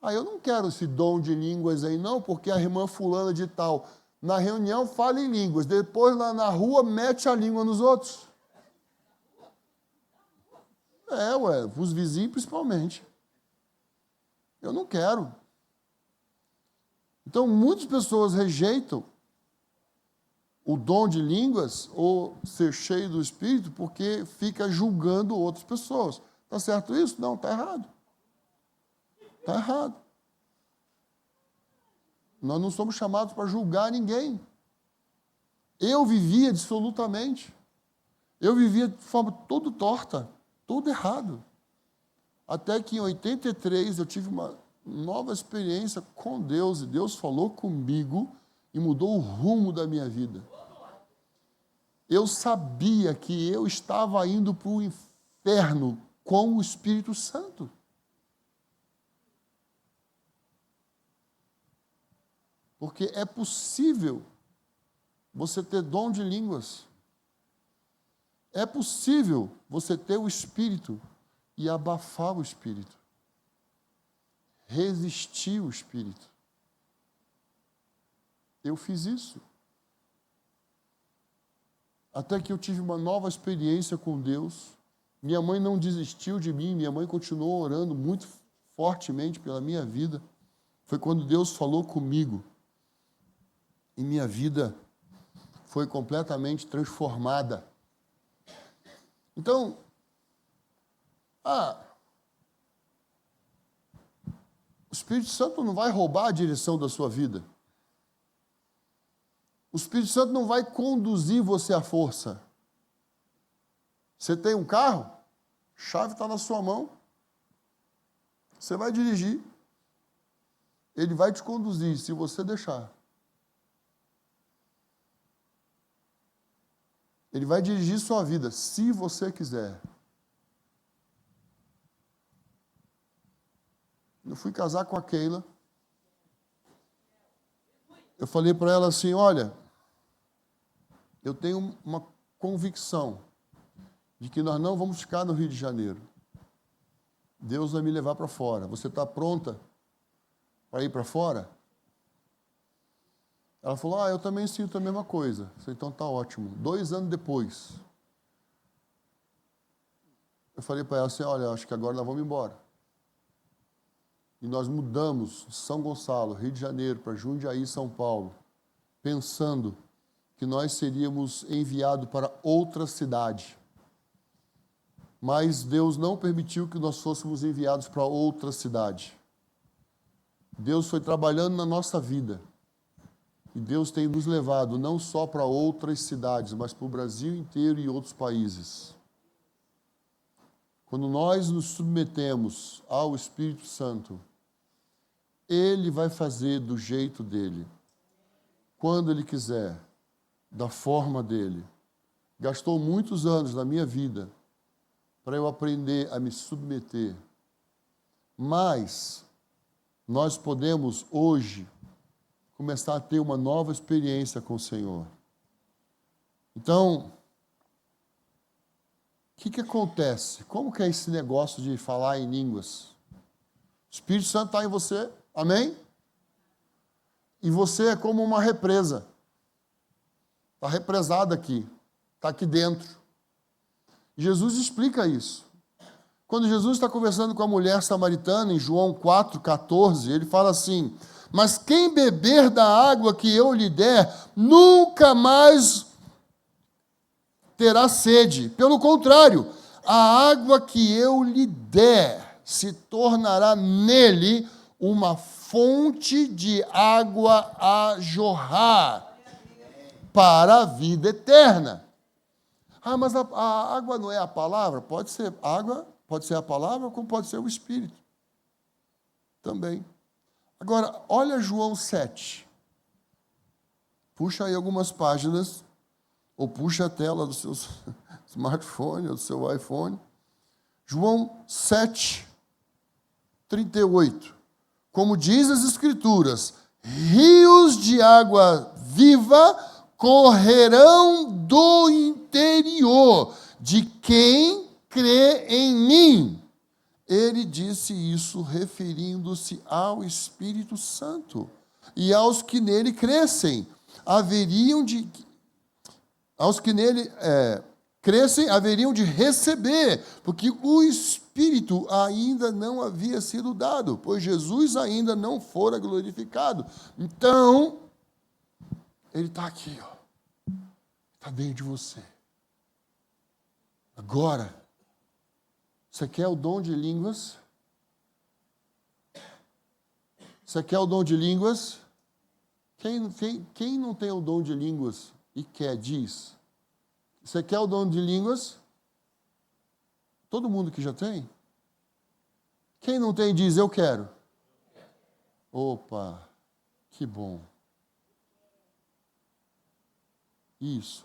eu não quero esse dom de línguas aí não, porque a irmã fulana de tal, na reunião fala em línguas, depois lá na rua mete a língua nos outros. Os vizinhos principalmente. Eu não quero. Então, muitas pessoas rejeitam o dom de línguas ou ser cheio do Espírito porque fica julgando outras pessoas. Está certo isso? Não, está errado. Está errado. Nós não somos chamados para julgar ninguém. Eu vivia dissolutamente. Eu vivia de forma toda torta, tudo errado. Até que em 83 eu tive uma nova experiência com Deus, e Deus falou comigo e mudou o rumo da minha vida. Eu sabia que eu estava indo para o inferno com o Espírito Santo. Porque é possível você ter dom de línguas. É possível você ter o Espírito e abafar o Espírito. Resistir o Espírito. Eu fiz isso. Até que eu tive uma nova experiência com Deus. Minha mãe não desistiu de mim, minha mãe continuou orando muito fortemente pela minha vida. Foi quando Deus falou comigo. E minha vida foi completamente transformada. Então, o Espírito Santo não vai roubar a direção da sua vida. O Espírito Santo não vai conduzir você à força. Você tem um carro, a chave está na sua mão. Você vai dirigir. Ele vai te conduzir, se você deixar. Ele vai dirigir sua vida, se você quiser. Eu fui casar com a Keila. Eu falei para ela assim: olha, eu tenho uma convicção de que nós não vamos ficar no Rio de Janeiro. Deus vai me levar para fora. Você está pronta para ir para fora? Ela falou: eu também sinto a mesma coisa. Eu falei: então está ótimo. 2 anos depois, eu falei para ela assim: olha, acho que agora nós vamos embora. E nós mudamos de São Gonçalo, Rio de Janeiro, para Jundiaí, São Paulo, pensando que nós seríamos enviados para outra cidade. Mas Deus não permitiu que nós fôssemos enviados para outra cidade. Deus foi trabalhando na nossa vida. E Deus tem nos levado não só para outras cidades, mas para o Brasil inteiro e outros países. Quando nós nos submetemos ao Espírito Santo, Ele vai fazer do jeito dele, quando Ele quiser, da forma dele. Gastou muitos anos na minha vida para eu aprender a me submeter. Mas nós podemos hoje começar a ter uma nova experiência com o Senhor. Então, o que acontece? Como que é esse negócio de falar em línguas? O Espírito Santo está em você, amém? E você é como uma represa. Está represada aqui, está aqui dentro. Jesus explica isso. Quando Jesus está conversando com a mulher samaritana, em João 4,14, ele fala assim: mas quem beber da água que eu lhe der, nunca mais terá sede. Pelo contrário, a água que eu lhe der se tornará nele uma fonte de água a jorrar para a vida eterna. Ah, mas a água não é a palavra? Pode ser água, pode ser a palavra, como pode ser o Espírito também. Agora, olha João 7. Puxa aí algumas páginas, ou puxa a tela do seu smartphone, ou do seu iPhone. João 7, 38. Como diz as Escrituras, rios de água viva correrão do interior de quem crê em mim. Ele disse isso referindo-se ao Espírito Santo. E aos que nele crescem, haveriam de receber, porque o Espírito ainda não havia sido dado, pois Jesus ainda não fora glorificado. Então, ele está aqui, ó. Está dentro de você. Agora, você quer o dom de línguas? Você quer o dom de línguas? Quem não tem o dom de línguas e quer, diz. Você quer o dom de línguas? Todo mundo que já tem? Quem não tem, diz, eu quero. Opa, que bom. Isso.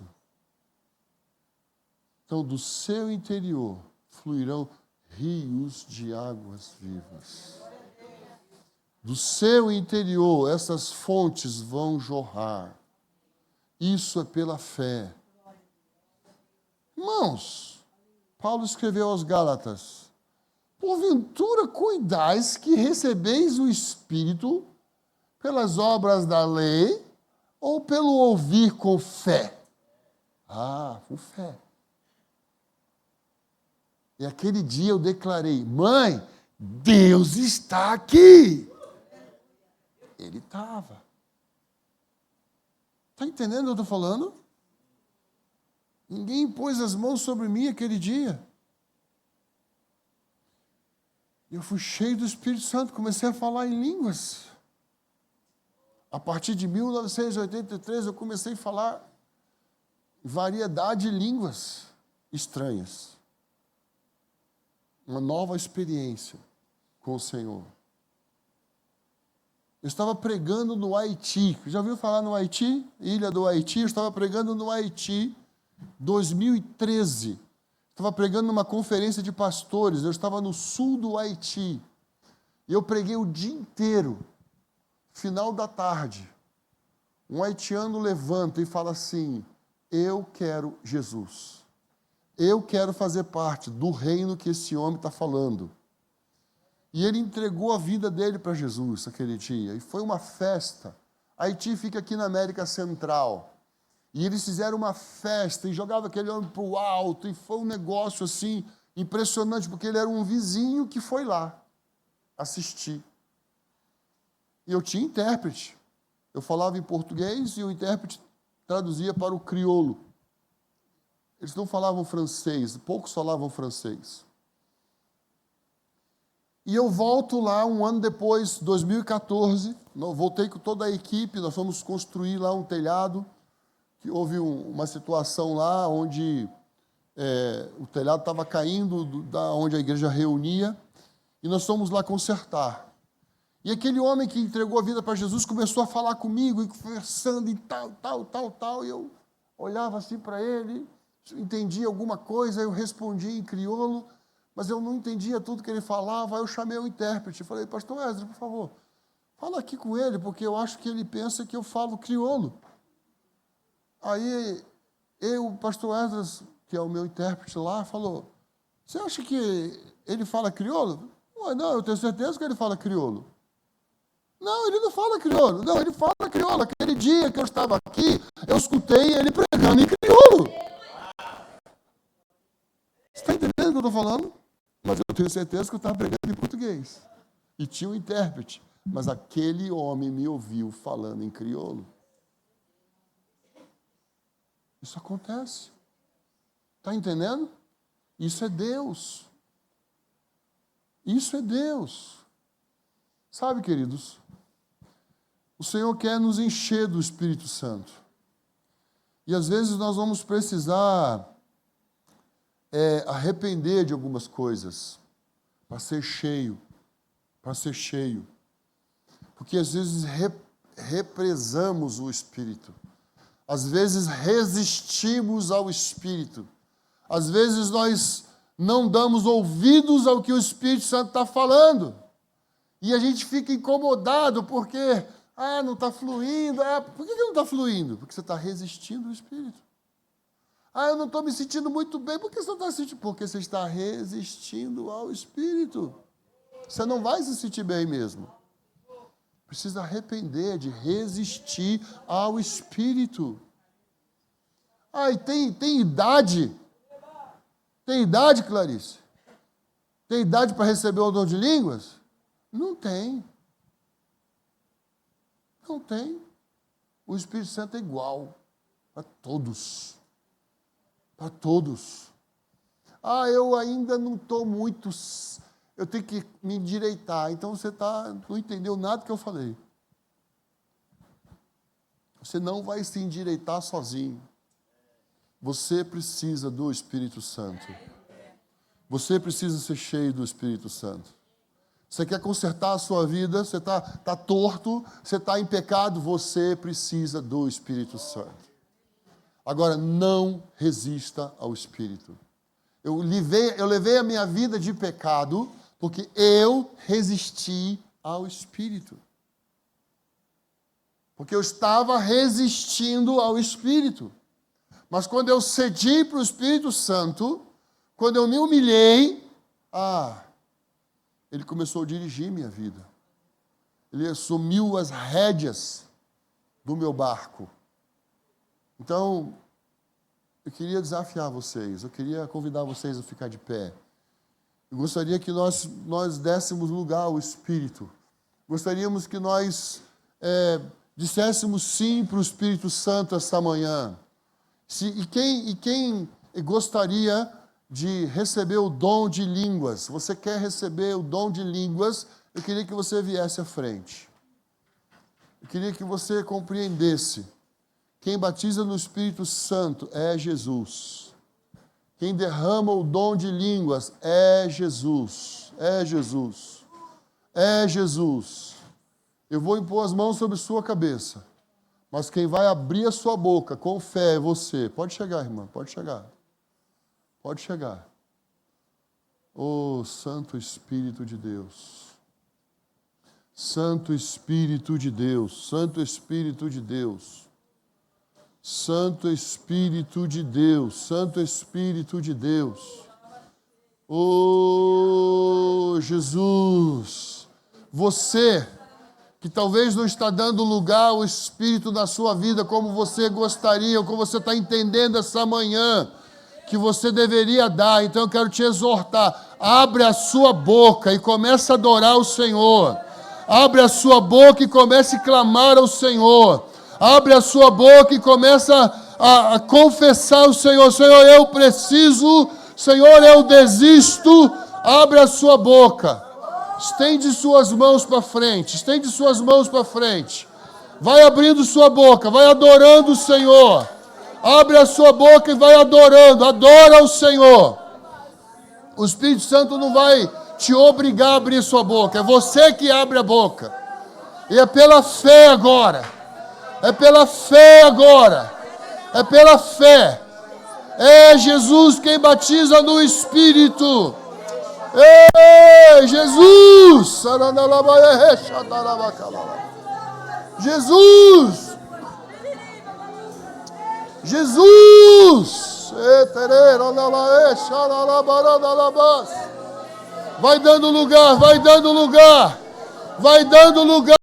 Então, do seu interior fluirão rios de águas vivas. Do seu interior, essas fontes vão jorrar. Isso é pela fé. Irmãos, Paulo escreveu aos Gálatas: porventura cuidais que recebeis o Espírito pelas obras da lei ou pelo ouvir com fé? Ah, com fé. E aquele dia eu declarei: mãe, Deus está aqui. Ele estava. Está entendendo o que eu estou falando? Ninguém pôs as mãos sobre mim aquele dia. Eu fui cheio do Espírito Santo, comecei a falar em línguas. A partir de 1983, eu comecei a falar variedade de línguas estranhas. Uma nova experiência com o Senhor. Eu estava pregando no Haiti. Já ouviu falar no Haiti? Ilha do Haiti. Eu estava pregando no Haiti, 2013. Estava pregando numa conferência de pastores. Eu estava no sul do Haiti. E eu preguei o dia inteiro. Final da tarde, um haitiano levanta e fala assim: eu quero Jesus. Eu quero fazer parte do reino que esse homem está falando. E ele entregou a vida dele para Jesus aquele dia. E foi uma festa. Haiti fica aqui na América Central. E eles fizeram uma festa e jogavam aquele homem para o alto. E foi um negócio assim impressionante, porque ele era um vizinho que foi lá assistir. E eu tinha intérprete. Eu falava em português e o intérprete traduzia para o crioulo. Eles não falavam francês, poucos falavam francês. E eu volto lá um ano depois, 2014, voltei com toda a equipe, nós fomos construir lá um telhado, que houve uma situação lá onde o telhado estava caindo, da onde a igreja reunia, e nós fomos lá consertar. E aquele homem que entregou a vida para Jesus começou a falar comigo, e conversando, e tal, e eu olhava assim para ele, entendia alguma coisa, eu respondia em crioulo, mas eu não entendia tudo que ele falava. Aí eu chamei o intérprete, falei: pastor Esdras, por favor, fala aqui com ele, porque eu acho que ele pensa que eu falo crioulo. Aí o pastor Esdras, que é o meu intérprete lá, falou: você acha que ele fala crioulo? Não, eu tenho certeza que ele fala crioulo. Não, ele não fala crioulo. Não, ele fala crioulo. Aquele dia que eu estava aqui, eu escutei ele pregando em crioulo. Você está entendendo o que eu estou falando? Mas eu tenho certeza que eu estava pregando em português. E tinha um intérprete. Mas aquele homem me ouviu falando em crioulo. Isso acontece. Está entendendo? Isso é Deus. Isso é Deus. Sabe, queridos, o Senhor quer nos encher do Espírito Santo. E às vezes nós vamos precisar arrepender de algumas coisas para ser cheio. Para ser cheio. Porque às vezes represamos o Espírito. Às vezes resistimos ao Espírito. Às vezes nós não damos ouvidos ao que o Espírito Santo está falando. E a gente fica incomodado porque, não está fluindo. Por que não está fluindo? Porque você está resistindo ao Espírito. Eu não estou me sentindo muito bem. Por que você não está sentindo? Porque você está resistindo ao Espírito. Você não vai se sentir bem mesmo. Precisa arrepender de resistir ao Espírito. E tem idade. Tem idade, Clarice? Tem idade para receber o dom de línguas? Não tem. Não tem. O Espírito Santo é igual para todos. Para todos. Eu ainda não estou muito... Eu tenho que me endireitar. Então você não entendeu nada que eu falei. Você não vai se endireitar sozinho. Você precisa do Espírito Santo. Você precisa ser cheio do Espírito Santo. Você quer consertar a sua vida, você está torto, você está em pecado, você precisa do Espírito Santo. Agora, não resista ao Espírito. Eu levei a minha vida de pecado porque eu resisti ao Espírito. Porque eu estava resistindo ao Espírito. Mas quando eu cedi para o Espírito Santo, quando eu me humilhei, ele começou a dirigir minha vida. Ele assumiu as rédeas do meu barco. Então, eu queria desafiar vocês, eu queria convidar vocês a ficar de pé. Eu gostaria que nós dessemos lugar ao Espírito. Gostaríamos que nós disséssemos sim para o Espírito Santo esta manhã. E quem gostaria de receber o dom de línguas? Você quer receber o dom de línguas? Eu queria que você viesse à frente. Eu queria que você compreendesse. Quem batiza no Espírito Santo é Jesus. Quem derrama o dom de línguas é Jesus. É Jesus. É Jesus. Eu vou impor as mãos sobre sua cabeça. Mas quem vai abrir a sua boca com fé é você. Pode chegar, irmã, pode chegar. Pode chegar. Santo Espírito de Deus. Santo Espírito de Deus. Santo Espírito de Deus. Santo Espírito de Deus. Santo Espírito de Deus. Jesus. Você que talvez não está dando lugar ao Espírito na sua vida como você gostaria, ou como você está entendendo essa manhã, que você deveria dar. Então eu quero te exortar, abre a sua boca e comece a adorar o Senhor. Abre a sua boca e comece a clamar ao Senhor. Abre a sua boca e comece a confessar ao Senhor. Senhor, eu preciso, Senhor, eu desisto. Abre a sua boca. Estende suas mãos para frente, estende suas mãos para frente. Vai abrindo sua boca, vai adorando o Senhor. Abre a sua boca e vai adorando, adora o Senhor. O Espírito Santo não vai te obrigar a abrir sua boca, é você que abre a boca. E é pela fé agora, é pela fé agora, é pela fé. É Jesus quem batiza no Espírito. Ei, Jesus! Jesus! Jesus! Vai dando lugar, vai dando lugar, vai dando lugar.